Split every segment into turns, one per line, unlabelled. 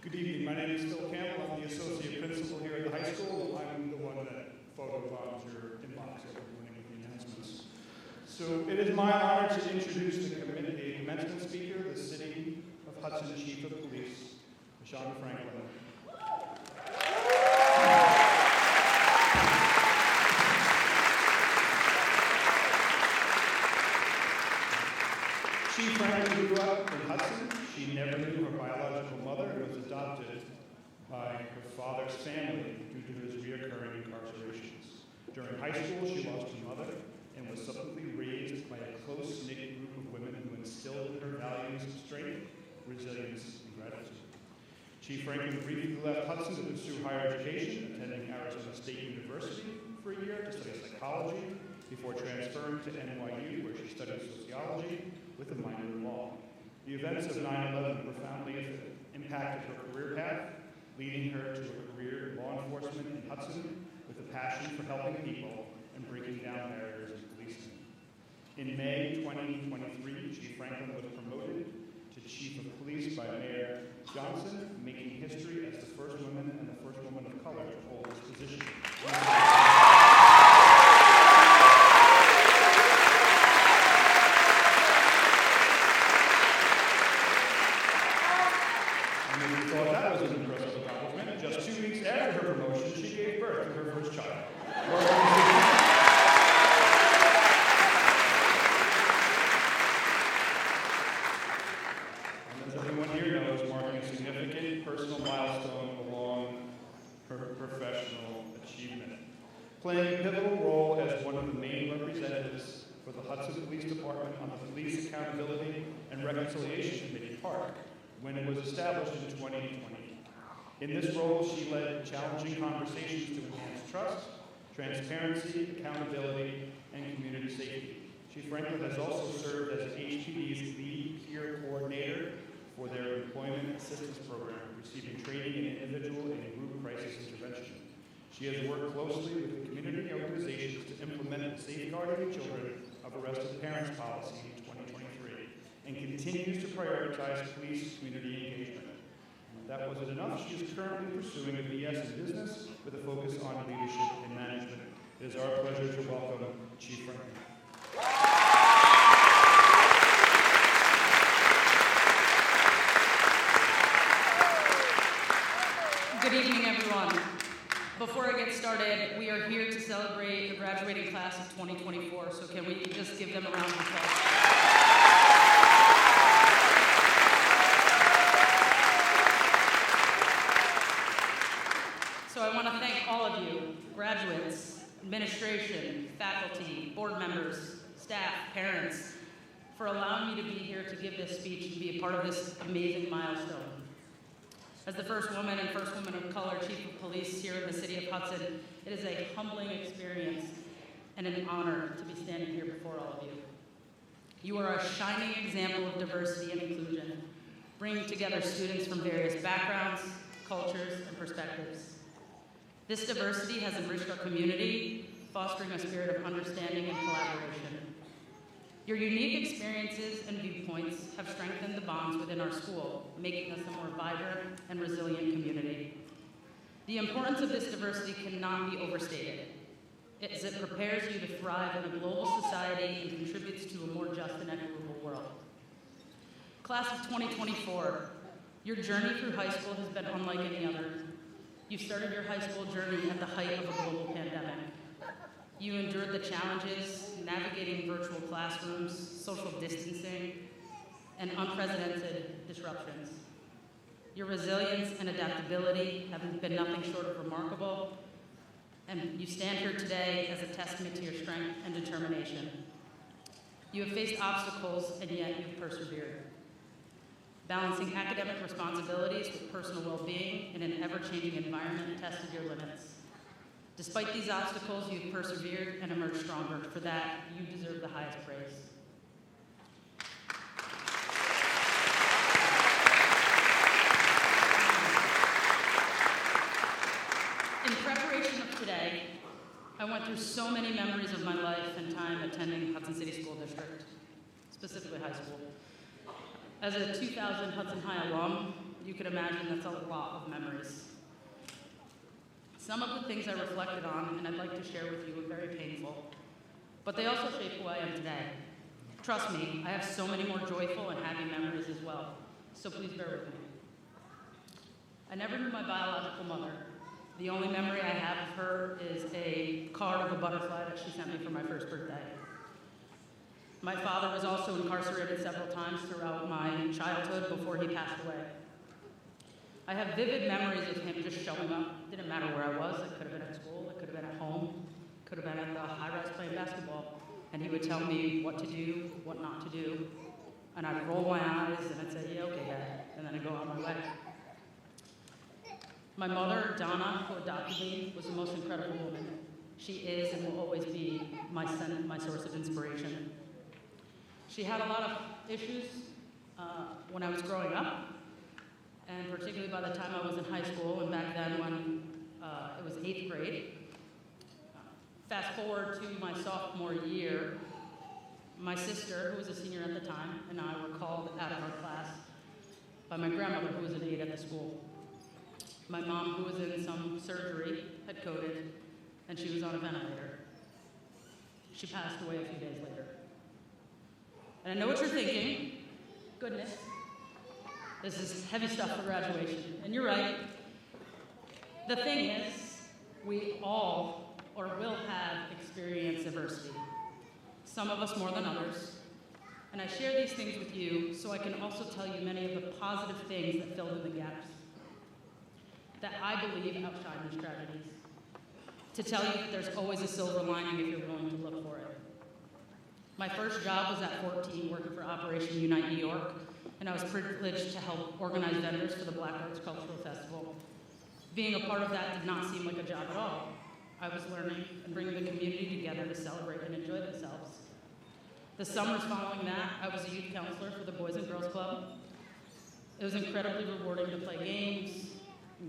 Good evening. My name is Phil Campbell. I'm the associate principal here at the high school. I'm the one that photobombs your inbox every morning with the announcements. So it is my honor to introduce the commencement speaker, the City of Hudson Chief of Police, Mishanda Franklin. Chief Franklin grew up in Hudson. She never knew her biological mother and was adopted by her father's family due to his reoccurring incarcerations. During high school, she lost her mother and was subsequently raised by a close-knit group of women who instilled in her values of strength, resilience, and gratitude. Chief Franklin briefly left Hudson to pursue higher education, attending Arizona State University for a year to study psychology before transferring to NYU, where she studied sociology with a minor in law. The events of 9/11 profoundly impacted her career path, leading her to a career in law enforcement in Hudson with a passion for helping people and breaking down barriers in policing. In May 2023, Chief Franklin was promoted to Chief of Police by Mayor Johnson, making history as the first woman and the first woman of color to hold this position. Just 2 weeks after her promotion, she gave birth to her first child. And as everyone here knows, marking a significant personal milestone along her professional achievement. Playing a pivotal role as one of the main representatives for the Hudson Police Department on the Police Accountability and Reconciliation Committee, PARC, when it was established in 2020. In this role, she led challenging conversations to enhance trust, transparency, accountability, and community safety. Chief Franklin has also served as HPD's lead peer coordinator for their employment assistance program, receiving training in individual and group crisis intervention. She has worked closely with community organizations to implement the Safeguarding Children of Arrested Parents policy in 2023 and continues to prioritize police community engagement. That wasn't enough. She is currently pursuing a BS in business with a focus on leadership and management. It is our pleasure to welcome Chief Franklin.
Good evening, everyone. Before I get started, we are here to celebrate the graduating class of 2024, so can we just give them a round of applause? So I want to thank all of you, graduates, administration, faculty, board members, staff, parents, for allowing me to be here to give this speech and be a part of this amazing milestone. As the first woman and first woman of color Chief of Police here in the city of Hudson, it is a humbling experience and an honor to be standing here before all of you. You are a shining example of diversity and inclusion, bringing together students from various backgrounds, cultures, and perspectives. This diversity has enriched our community, fostering a spirit of understanding and collaboration. Your unique experiences and viewpoints have strengthened the bonds within our school, making us a more vibrant and resilient community. The importance of this diversity cannot be overstated, as it prepares you to thrive in a global society and contributes to a more just and equitable world. Class of 2024, your journey through high school has been unlike any other. You started your high school journey at the height of a global pandemic. You endured the challenges, navigating virtual classrooms, social distancing, and unprecedented disruptions. Your resilience and adaptability have been nothing short of remarkable, and you stand here today as a testament to your strength and determination. You have faced obstacles, and yet you've persevered. Balancing academic responsibilities with personal well-being in an ever-changing environment tested your limits. Despite these obstacles, you've persevered and emerged stronger. For that, you deserve the highest praise. In preparation of today, I went through so many memories of my life and time attending Hudson City School District, specifically high school. As a 2000 Hudson High alum, you can imagine that's a lot of memories. Some of the things I reflected on and I'd like to share with you are very painful, but they also shape who I am today. Trust me, I have so many more joyful and happy memories as well, so please bear with me. I never knew my biological mother. The only memory I have of her is a card of a butterfly that she sent me for my first birthday. My father was also incarcerated several times throughout my childhood before he passed away. I have vivid memories of him just showing up. Didn't matter where I was. It could have been at school, it could have been at home, could have been at the high-rise playing basketball. And he would tell me what to do, what not to do. And I'd roll my eyes and I'd say, yeah, okay, Dad. And then I'd go on my way. My mother, Donna, who adopted me, was the most incredible woman. She is and will always be my source of inspiration. She had a lot of issues when I was growing up, and particularly by the time I was in high school, and back then when it was 8th grade. Fast forward to my sophomore year, my sister, who was a senior at the time, and I were called out of our class by my grandmother, who was an aide at the school. My mom, who was in some surgery, had coded, and she was on a ventilator. She passed away a few days later. And I know what you're thinking. Goodness, this is heavy stuff for graduation. And you're right. The thing is, we all or will have experienced adversity. Some of us more than others. And I share these things with you so I can also tell you many of the positive things that filled in the gaps, that I believe outshine these tragedies. To tell you that there's always a silver lining if you're willing to look for it. My first job was at 14, working for Operation Unite New York, and I was privileged to help organize vendors for the Black Arts Cultural Festival. Being a part of that did not seem like a job at all. I was learning and bringing the community together to celebrate and enjoy themselves. The summers following that, I was a youth counselor for the Boys and Girls Club. It was incredibly rewarding to play games,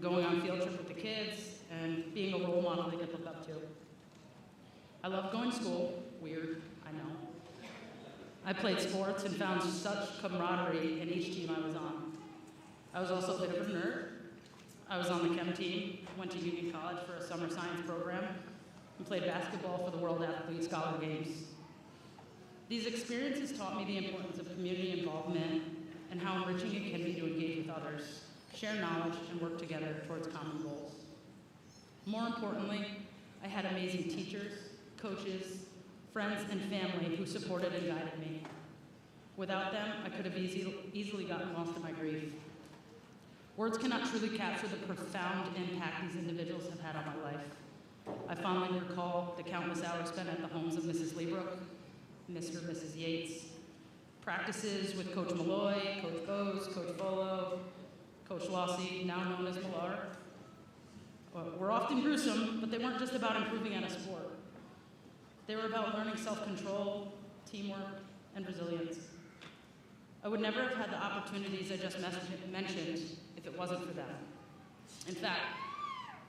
going on field trips with the kids, and being a role model they could look up to. I loved going to school. Weird, I know. I played sports and found such camaraderie in each team I was on. I was also a bit of a nerd. I was on the chem team, went to Union College for a summer science program, and played basketball for the World Athlete Scholar Games. These experiences taught me the importance of community involvement and how enriching it can be to engage with others, share knowledge, and work together towards common goals. More importantly, I had amazing teachers, coaches, friends, and family who supported and guided me. Without them, I could have easily gotten lost in my grief. Words cannot truly capture the profound impact these individuals have had on my life. I fondly recall the countless hours spent at the homes of Mrs. Leebrook, Mr. and Mrs. Yates, practices with Coach Malloy, Coach Bose, Coach Bolo, Coach Lossie, now known as Millar. Were often gruesome, but they weren't just about improving at a sport. They were about learning self-control, teamwork, and resilience. I would never have had the opportunities I just mentioned if it wasn't for them. In fact,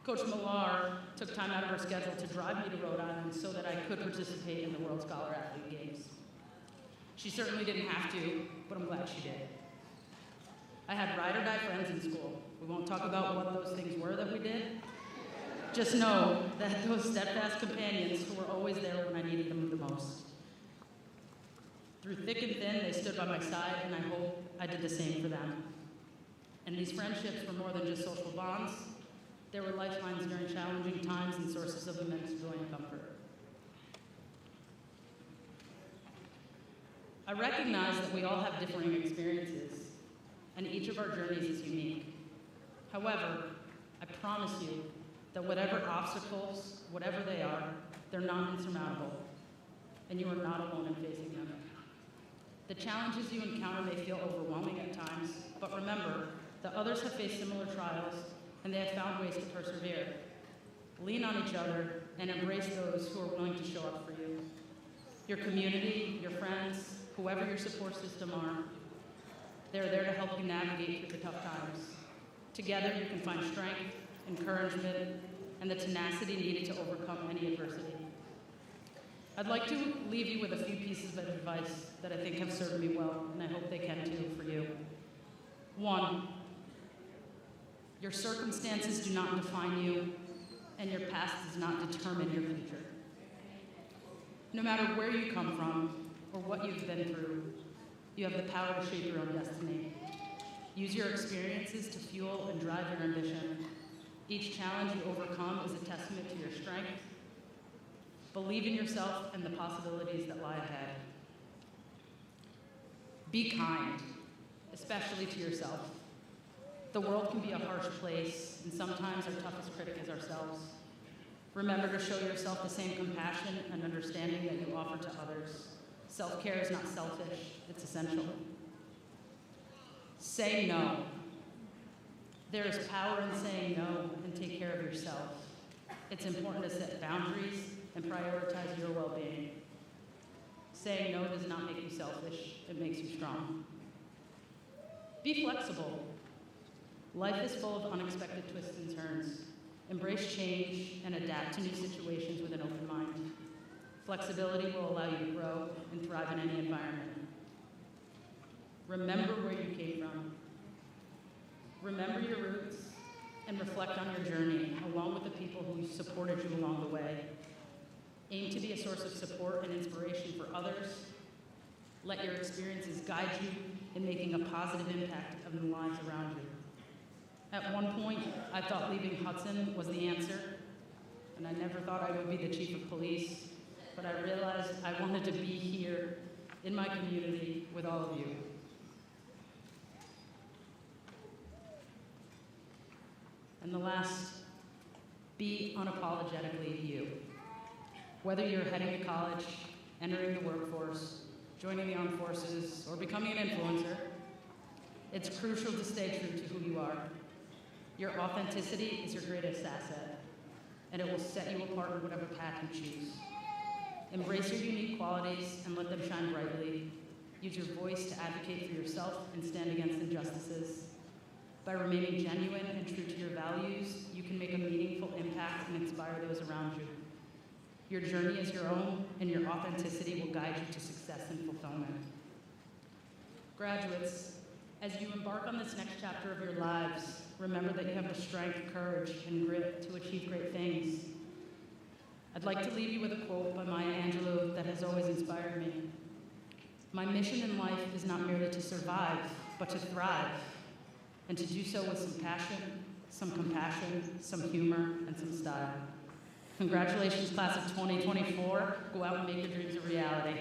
Coach Millar took time out of her schedule to drive me to Rhode Island so that I could participate in the World Scholar Athlete Games. She certainly didn't have to, but I'm glad she did. I had ride-or-die friends in school. We won't talk about what those things were that we did. Just know that those steadfast companions who were always there when I needed them the most. Through thick and thin, they stood by my side, and I hope I did the same for them. And these friendships were more than just social bonds. They were lifelines during challenging times and sources of immense joy and comfort. I recognize that we all have differing experiences, and each of our journeys is unique. However, I promise you that whatever obstacles, whatever they are, they're not insurmountable, and you are not alone in facing them. The challenges you encounter may feel overwhelming at times, but remember that others have faced similar trials, and they have found ways to persevere. Lean on each other and embrace those who are willing to show up for you. Your community, your friends, whoever your support system are, they're there to help you navigate through the tough times. Together, you can find strength, encouragement, and the tenacity needed to overcome any adversity. I'd like to leave you with a few pieces of advice that I think have served me well, and I hope they can too for you. 1, Your circumstances do not define you, and your past does not determine your future. No matter where you come from or what you've been through, you have the power to shape your own destiny. Use your experiences to fuel and drive your ambition. Each challenge you overcome is a testament to your strength. Believe in yourself and the possibilities that lie ahead. Be kind, especially to yourself. The world can be a harsh place, and sometimes our toughest critic is ourselves. Remember to show yourself the same compassion and understanding that you offer to others. Self-care is not selfish, it's essential. Say no. There is power in saying no and take care of yourself. It's important to set boundaries and prioritize your well-being. Saying no does not make you selfish, it makes you strong. Be flexible. Life is full of unexpected twists and turns. Embrace change and adapt to new situations with an open mind. Flexibility will allow you to grow and thrive in any environment. Remember where you came from. Remember your roots and reflect on your journey along with the people who supported you along the way. Aim to be a source of support and inspiration for others. Let your experiences guide you in making a positive impact on the lives around you. At one point, I thought leaving Hudson was the answer, and I never thought I would be the chief of police, but I realized I wanted to be here in my community with all of you. And the last, be unapologetically you. Whether you're heading to college, entering the workforce, joining the armed forces, or becoming an influencer, it's crucial to stay true to who you are. Your authenticity is your greatest asset, and it will set you apart in whatever path you choose. Embrace your unique qualities and let them shine brightly. Use your voice to advocate for yourself and stand against injustices. By remaining genuine and true to your values, you can make a meaningful impact and inspire those around you. Your journey is your own, and your authenticity will guide you to success and fulfillment. Graduates, as you embark on this next chapter of your lives, remember that you have the strength, courage, and grit to achieve great things. I'd like to leave you with a quote by Maya Angelou that has always inspired me. My mission in life is not merely to survive, but to thrive, and to do so with some passion, some compassion, some humor, and some style. Congratulations, class of 2024. Go out and make your dreams a reality.